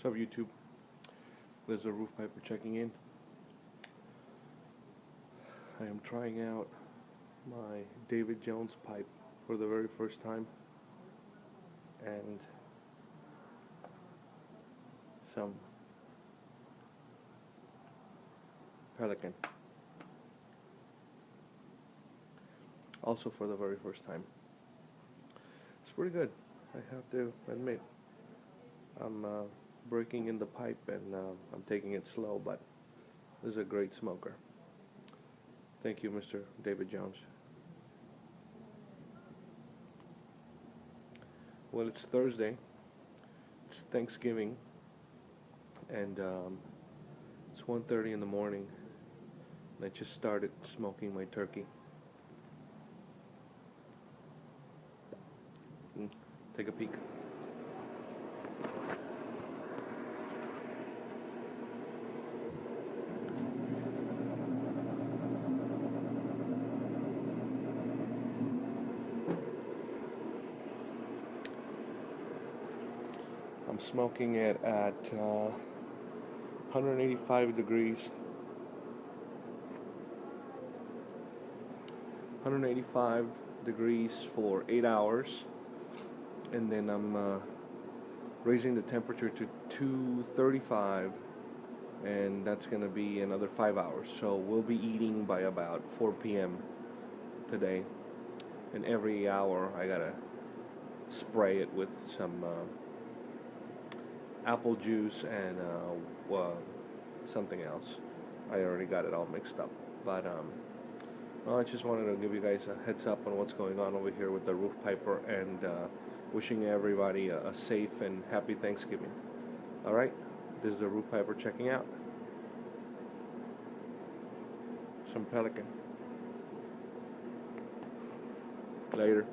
What's up, YouTube? This is a roof piper checking in. I am trying out my David Jones pipe for the very first time, and some Pelican also for the very first time. It's pretty good, I have to admit. I'm breaking in the pipe, and I'm taking it slow, but this is a great smoker. Thank you, Mr. David Jones. Well, it's Thursday. It's Thanksgiving, and it's 1:30 in the morning, and I just started smoking my turkey. Take a peek. I'm smoking it at 185 degrees. 185 degrees for 8 hours, and then I'm raising the temperature to 235, and that's going to be another 5 hours. So we'll be eating by about 4 p.m. today, and every hour I gotta spray it with some apple juice and something else. I already got it all mixed up, but well, I just wanted to give you guys a heads up on what's going on over here with the roof piper, and wishing everybody a safe and happy Thanksgiving. Alright, this is the roof piper checking out. Some Pelican. Later.